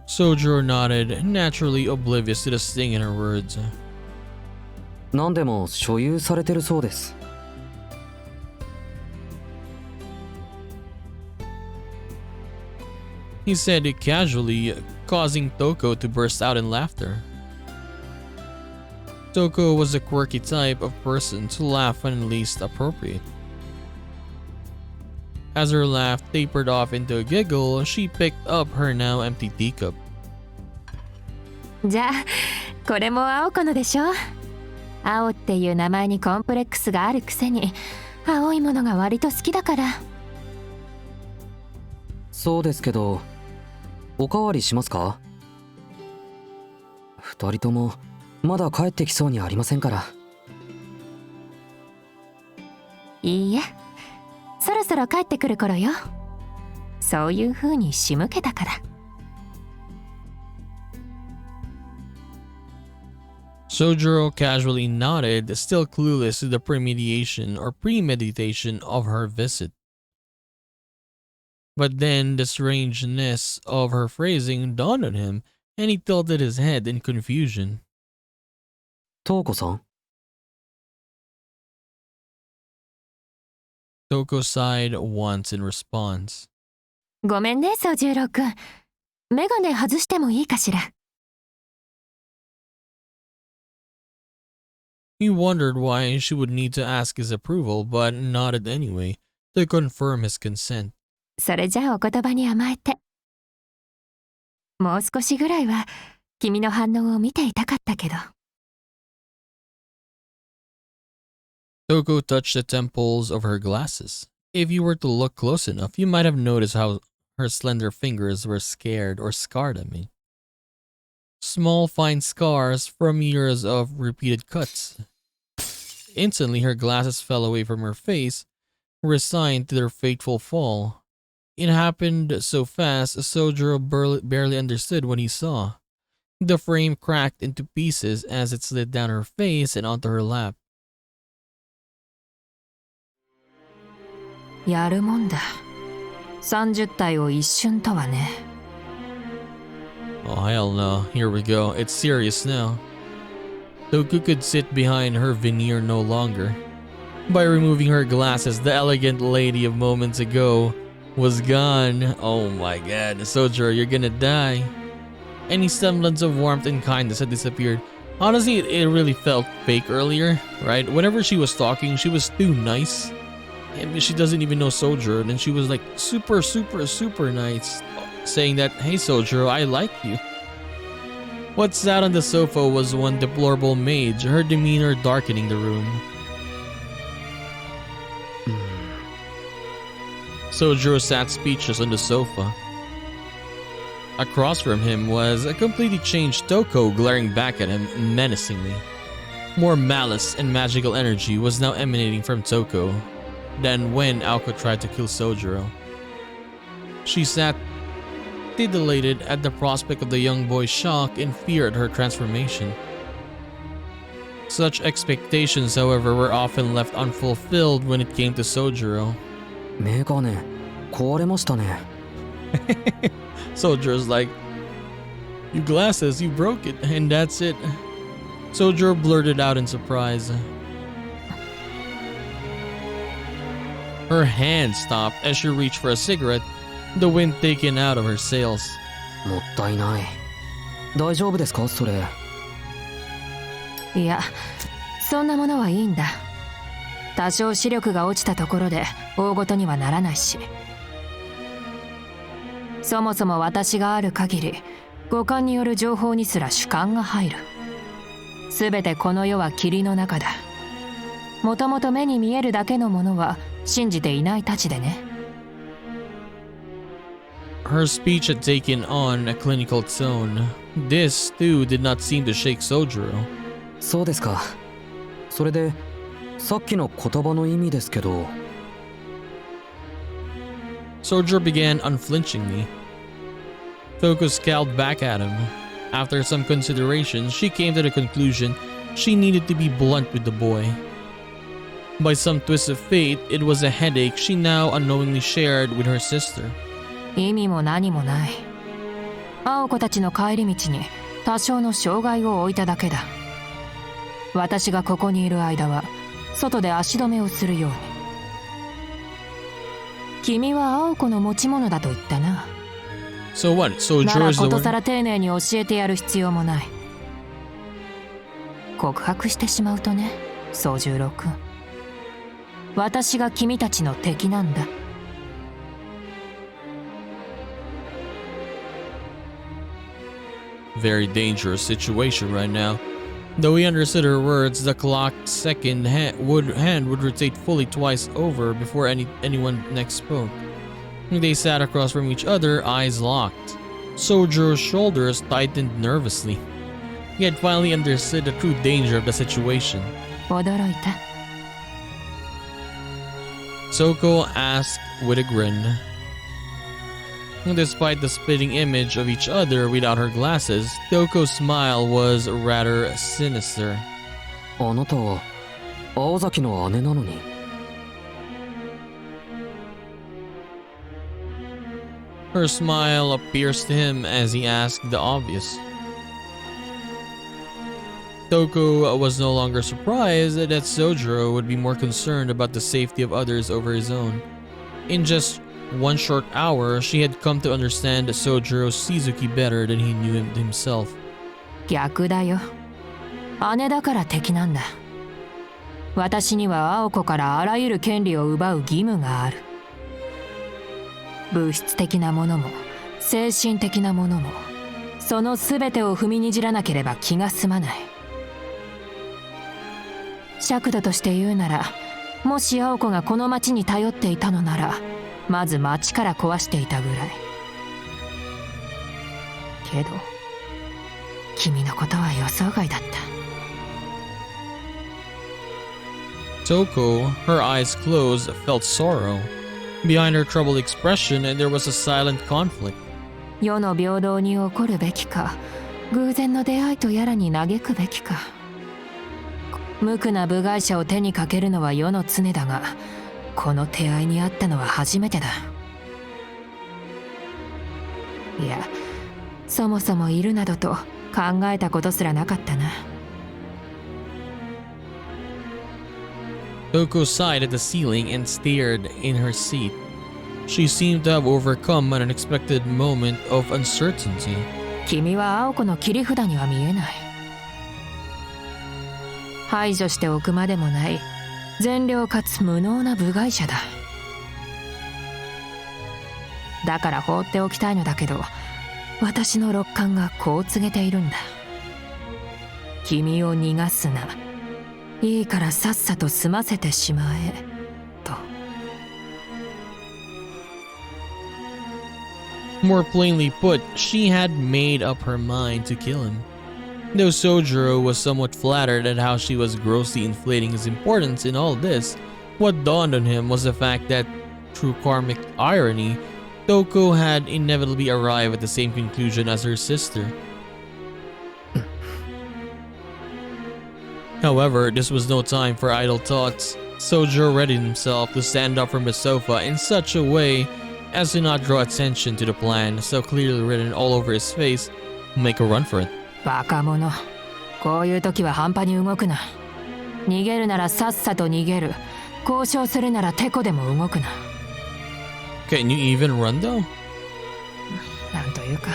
Sojiro nodded, naturally oblivious to the sting in her words. 何でも所有されてるそうです。He said it casually, causing Toko to burst out in laughter. Toko was the quirky type of person to laugh when least appropriate. As her laugh tapered off into a giggle, she picked up her now empty teacup. じゃあこれも青子のでしょ。青っていう名前にコンプレックスがあるくせに青いものが割と好きだから。そうですけど、おかわりしますか？二人ともまだ帰ってきそうにありませんから。いいえ、そろそろ帰ってくる頃よ。そういう風に仕向けたから。Sojiro casually nodded, still clueless to the premeditation of her visit. But then the strangeness of her phrasing dawned on him, and he tilted his head in confusion. トウコさん？ Toko sighed once in response. ごめんね、宗十郎くん。メガネ外してもいいかしら。He wondered why she would need to ask his approval, but nodded anyway, to confirm his consent. それじゃあお言葉に甘えて。もう少しぐらいは君の反応を見ていたかったけど。Toko touched the temples of her glasses. If you were to look close enough, you might have noticed how her slender fingers were scarred or scarred, Small fine scars from years of repeated cuts. Instantly, her glasses fell away from her face, resigned to their fateful fall. It happened so fast, Sojiro barely understood what he saw. The frame cracked into pieces as it slid down her face and onto her lap. やるもんだ。30体を一瞬とはね。Oh hell no, here we go, it's serious now. Toku could sit behind her veneer no longer. By removing her glasses, the elegant lady of moments ago was gone. Oh my god, Sojiro, you're gonna die. Any semblance of warmth and kindness had disappeared. Honestly, it really felt fake earlier, right? Whenever she was talking, she was too nice. And she doesn't even know Sojiro, and she was like super nice, saying that, hey Sojiro, I like you. What sat on the sofa was one deplorable mage, her demeanor darkening the room. Sojiro sat speechless on the sofa. Across from him was a completely changed Toko glaring back at him menacingly. More malice and magical energy was now emanating from Toko than when Aoko tried to kill Sojiro. She sat titillated at the prospect of the young boy's shock and fear at her transformation. Such expectations, however, were often left unfulfilled when it came to Sojiro. メガネ壊れましたね。Sojiro's like, "You glasses, you broke it, and that's it." Sojiro blurted out in surprise. Her hand stopped as she reached for a cigarette, the wind taken out of her sails. もったいない。大丈夫ですかそれ。いや、そんなものはいいんだ。多少視力が落ちたところで大ごとにはならないし。そもそも私がある限り、五感による情報にすら主観が入る。すべてこの世は霧の中だ。もともと目に見えるだけのものは信じていないたちでね。Her speech had taken on a clinical tone. This, too, did not seem to shake Sojiro. そうですか。それでさっきの言葉の意味ですけど。Sojiro began unflinchingly. Toko scowled back at him. After some consideration, she came to the conclusion she needed to be blunt with the boy. By some twist of fate, it was a headache she now unknowingly shared with her sister. 意味も何もない。青子たちの帰り道に多少の障害を置いただけだ。私がここにいる間は外で足止めをするように。君は青子の持ち物だと言ったな。So what? な Sojiro ら is the こと one? さら丁寧に教えてやる必要もない。告白してしまうとね、宗十郎君。私が君たちの敵なんだ。Very dangerous situation right now. Though he understood her words, the clock's second hand would rotate fully twice over before anyone next spoke. They sat across from each other, eyes locked. Sojiro's shoulders tightened nervously. He had finally understood the true danger of the situation. 驚いた。Soko asked with a grin. Despite the splitting image of each other without her glasses, Toko's smile was rather sinister. あなたは青崎の姉なのに。Her smile pierced him as he asked the obvious. Toko was no longer surprised that Sojiro would be more concerned about the safety of others over his own. In just one short hour, she had come to understand Sojiro Shizuki better than he knew him himself. 逆だよ。姉だから敵なんだ。私には青子からあらゆる権利を奪う義務がある。物質的なものも精神的なものも、その全てを踏みにじらなければ気が済まない。尺度として言うなら、もし青子がこの町に頼っていたのなら、まず町から壊していたぐらい。けど君のことは予想外だった。Toko, her eyes closed, felt sorrow. Behind her troubled expression, there was a silent conflict. 世の平等に起こるべきか、偶然の出会いとやらに嘆くべきか。無垢な部外者を手にかけるのは世の常だが、この手合いにあったのは初めてだ。いや、そもそもいるなどと考えたことすらなかったな。Toko sighed at the ceiling and stared in her seat. She seemed to have overcome an unexpected moment of uncertainty. 君は青子の切り札には見えない。排除しておくまでもない善良かつ無能な部外者だ。だから放っておきたいのだけど、私の六感がこう告げているんだ。君を逃がすな。いいからさっさと済ませてしまえと。More plainly put, she had made up her mind to kill him. Though Sojiro was somewhat flattered at how she was grossly inflating his importance in all this, what dawned on him was the fact that, through karmic irony, Toko had inevitably arrived at the same conclusion as her sister. However, this was no time for idle thoughts. Sojiro readied himself to stand up from the sofa in such a way as to not draw attention to the plan, so clearly written all over his face, make a run for it. バカ者。こういう時は半端に動くな。逃げるならさっさと逃げる。交渉するならテコでも動くな。Can you even run though? なんというか、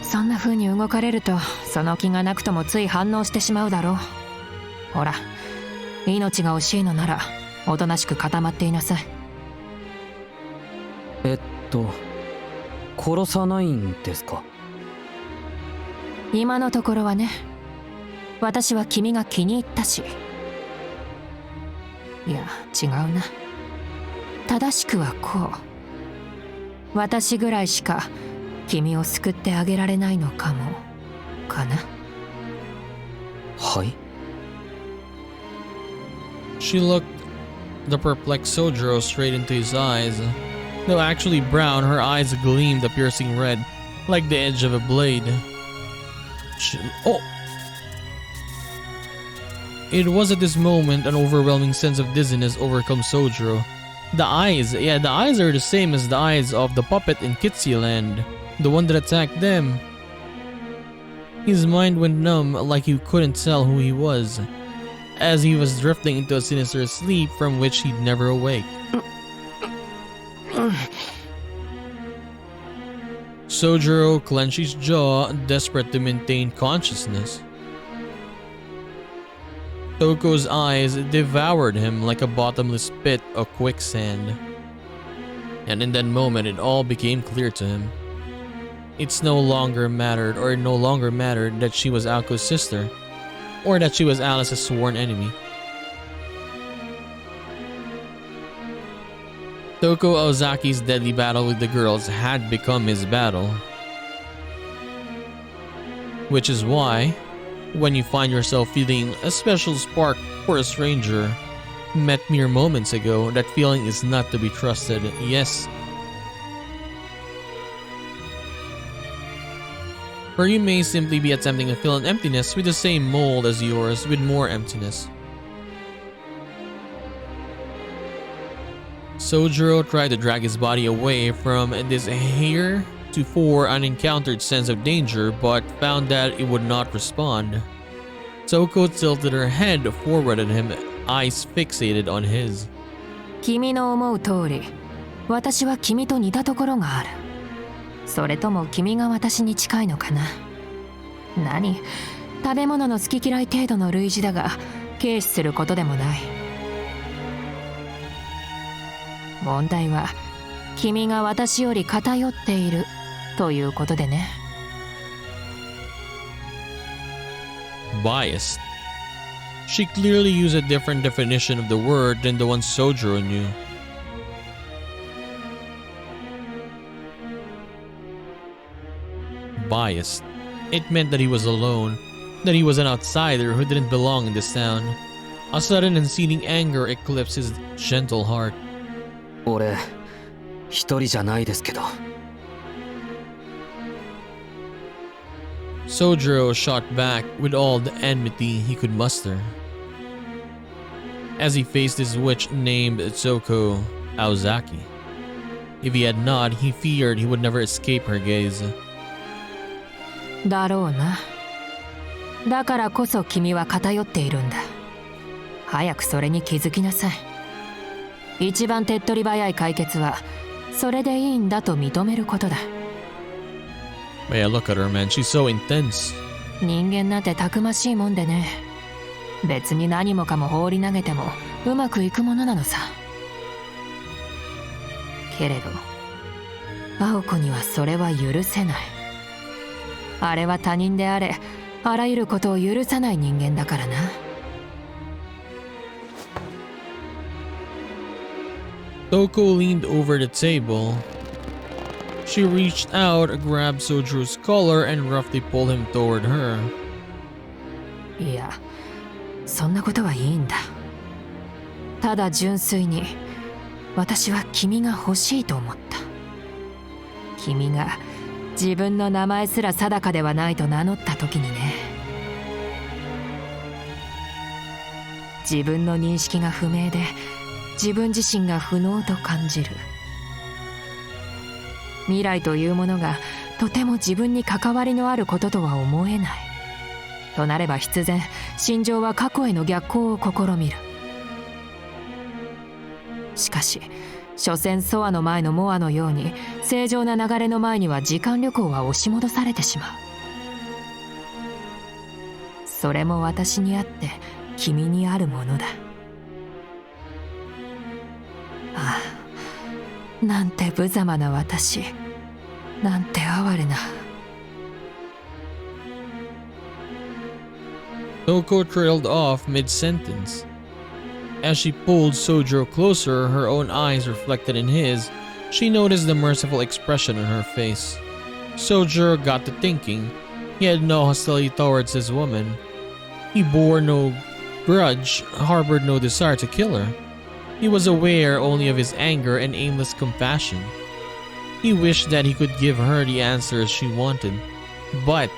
そんな風に動かれるとその気がなくともつい反応してしまうだろう。ほら、命が惜しいのならおとなしく固まっていなさい。殺さないんですか？今のところはね。私は君が気に入ったし。いや、違うな。正しくはこう。私ぐらいしか君を救ってあげられないのかも、かな。はい。She looked the perplexed Sojiro straight into his eyes. Though actually brown, her eyes gleamed a piercing red, like the edge of a blade. Oh! It was at this moment an overwhelming sense of dizziness overcome Sojiro. The eyes are the same as the eyes of the puppet in Kitsyland, the one that attacked them. His mind went numb like he couldn't tell who he was, as he was drifting into a sinister sleep from which he'd never awake. Sojiro clenched his jaw, desperate to maintain consciousness. Toko's eyes devoured him like a bottomless pit of quicksand. And in that moment it all became clear to him. It no longer mattered that she was Aoko's sister, or that she was Alice's sworn enemy. Toko Aozaki's deadly battle with the girls had become his battle. Which is why, when you find yourself feeling a special spark for a stranger met mere moments ago, that feeling is not to be trusted, yes. Or you may simply be attempting to fill an emptiness with the same mold as yours with more emptiness. Sojiro tried to drag his body away from this heretofore unencountered sense of danger, but found that it would not respond. Toko tilted her head forward at him, eyes fixated on his. 君の思う通り、私は君と似たところがある。それとも君が私に近いのかな。何？食べ物の好き嫌い程度の類似だが、軽視することでもない。問題は、君が私より偏っているということでね。Biased. She clearly used a different definition of the word than the one Sojiro knew. Biased. It meant that he was alone, that he was an outsider who didn't belong in this town. A sudden and seething anger eclipsed his gentle heart. 俺、一人じゃないですけど。Sojiro shot back with all the enmity he could muster, as he faced his witch named Toko Aozaki. If he had not, he feared he would never escape her gaze. だろうな。だからこそ君は偏っているんだ。早くそれに気づきなさい。一番手っ取り早い解決は、それでいいんだと認めることだ。Yeah, look at her, man. She's so intense. 人間なんてたくましいもんでね。別に何もかも放り投げてもうまくいくものなのさ。けれど、青子にはそれは許せない。あれは他人であれ、あらゆることを許さない人間だからな。Toko leaned over the table. She reached out, grabbed Sojiro's collar, and roughly pulled him toward her. いや、そんなことはいいんだ。ただ純粋に、私は君が欲しいと思った。君が自分の名前すら定かではないと名乗った時にね。自分の認識が不明で自分自身が不能と感じる。未来というものがとても自分に関わりのあることとは思えないとなれば、必然心情は過去への逆行を試みる。しかし所詮ソアの前のモアのように正常な流れの前には時間旅行は押し戻されてしまう。それも私にあって君にあるものだ。ああ、なんて無様な私、なんて哀れな。Toko trailed off mid-sentence. As she pulled Sojiro closer, her own eyes reflected in his, she noticed the merciful expression on her face. Sojiro got to thinking. He had no hostility towards his woman. He bore no grudge, harbored no desire to kill her. He was aware only of his anger and aimless compassion. He wished that he could give her the answers she wanted, but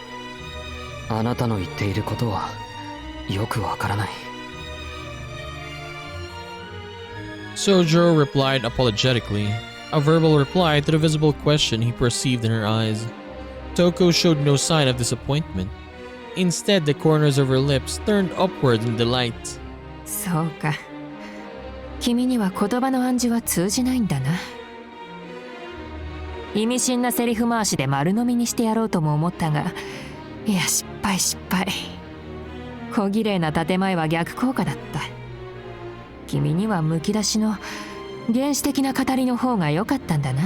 あなたの言っていることはよくわからない。 Sojiro replied apologetically, a verbal reply to the visible question he perceived in her eyes. Toko showed no sign of disappointment. Instead, the corners of her lips turned upward in delight. そうか、君には言葉の暗示は通じないんだな。意味深なセリフ回しで丸飲みにしてやろうとも思ったが、いや失敗。小綺麗な建前は逆効果だった。君にはむき出しの原始的な語りの方が良かったんだな。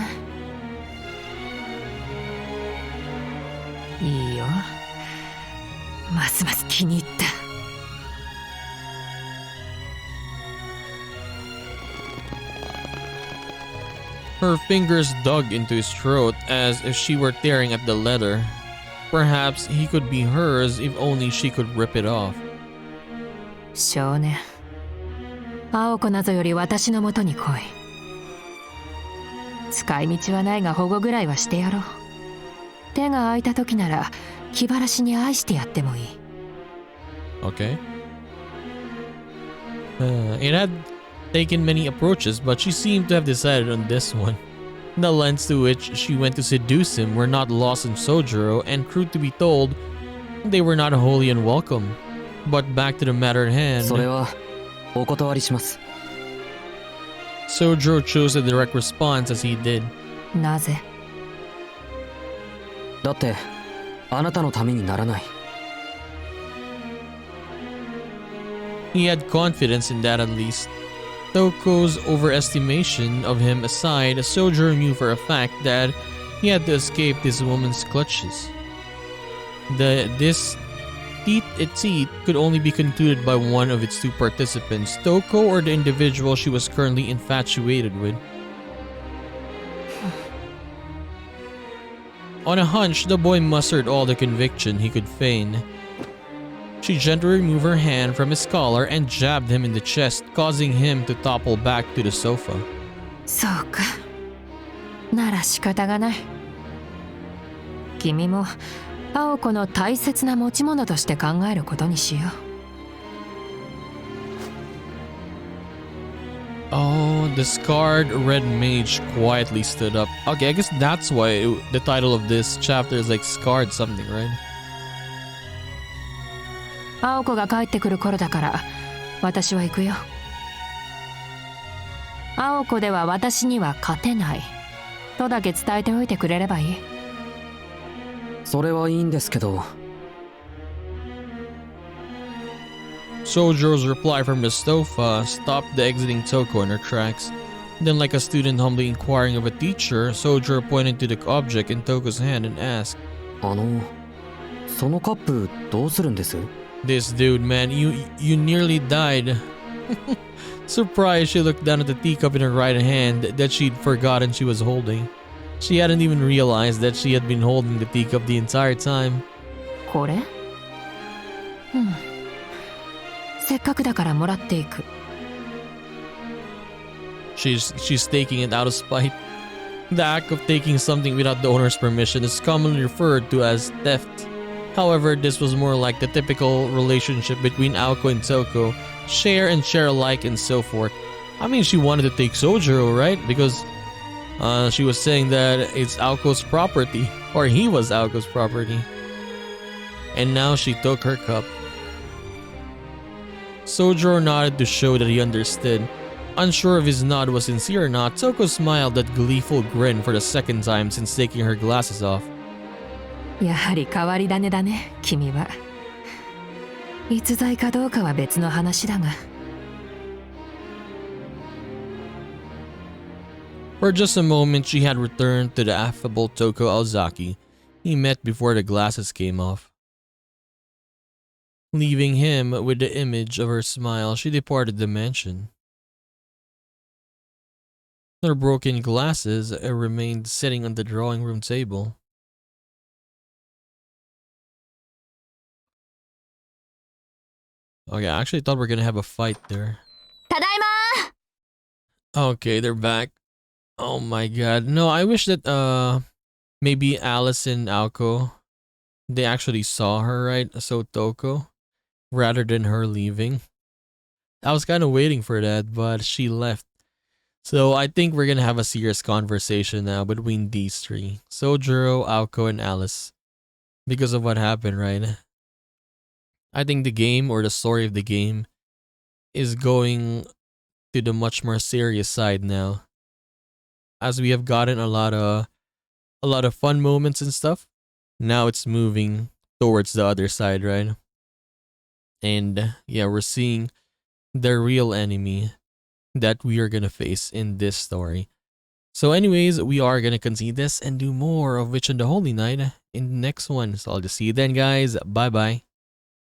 いいよ、ますます気に入った。Her fingers dug into his throat as if she were tearing at the leather. Perhaps he could be hers if only she could rip it off. 少年、青子なぞより私のもとに来い。使い道はないが保護ぐらいはしてやろう。手が空いた時なら気晴らしに愛してやってもいい。Okay. It had taken many approaches, but she seemed to have decided on this one. The lengths to which she went to seduce him were not lost on Sojiro, and truth to be told, they were not wholly unwelcome. But back to the matter at hand, それはお断りします。 Sojiro chose a direct response as he did. なぜ？だってあなたのためにならない。 He had confidence in that at least. Toko's overestimation of him aside, Sojiro knew for a fact that he had to escape this woman's clutches. This teat could only be concluded by one of its two participants, Toko or the individual she was currently infatuated with. On a hunch, the boy mustered all the conviction he could feign. She gently removed her hand from his collar and jabbed him in the chest, causing him to topple back to the sofa. そうか。なら仕方がない。君も青子の大切な持ち物として考えることにしよう。Oh, the scarred red mage quietly stood up. Okay, I guess that's why the title of this chapter is like scarred something, right? 青子が帰ってくる頃だから私は行くよ。青子では私には勝てないとだけ伝えておいてくれればいい。それはいいんですけど。 Sojiro's reply from the sofa stopped the exiting Toko in her tracks. Then, like a student humbly inquiring of a teacher, Sojiro pointed to the object in Toko's hand and asked, そのカップどうするんです？ This dude, man, you nearly died. Surprised, she looked down at the teacup in her right hand that she'd forgotten she was holding. She hadn't even realized that she had been holding the teacup the entire time. これ？せっかくだからもらっていく。She's taking it out of spite. The act of taking something without the owner's permission is commonly referred to as theft. However, this was more like the typical relationship between Aoko and Toko, share and share alike and so forth. I mean, she wanted to take Sojiro, right? Because she was saying that it's Aoko's property, or he was Aoko's property. And now she took her cup. Sojiro nodded to show that he understood. Unsure if his nod was sincere or not, Toko smiled that gleeful grin for the second time since taking her glasses off. やはり変わり種だね、君は。逸材かどうかは別の話だが。For just a moment, she had returned to the affable Toko Aozaki he met before the glasses came off. Leaving him with the image of her smile, she departed the mansion. Her broken glasses remained sitting on the drawing room table. Okay, I actually thought we were gonna have a fight there. ただいま Okay, they're back. Oh my god. No, I wish that maybe Alice and Aoko, they actually saw her, right? So Toko, rather than her leaving. I was kind of waiting for that, but she left. So I think we're gonna have a serious conversation now between these three. Sojiro, Aoko, and Alice. Because of what happened, right? I think the game, or the story of the game, is going to the much more serious side now. As we have gotten a lot of fun moments and stuff, now it's moving towards the other side, right? And yeah, we're seeing the real enemy that we are gonna face in this story. So anyways, we are gonna concede this and do more of Witch and the Holy Night in the next one. So I'll just see you then, guys. Bye bye.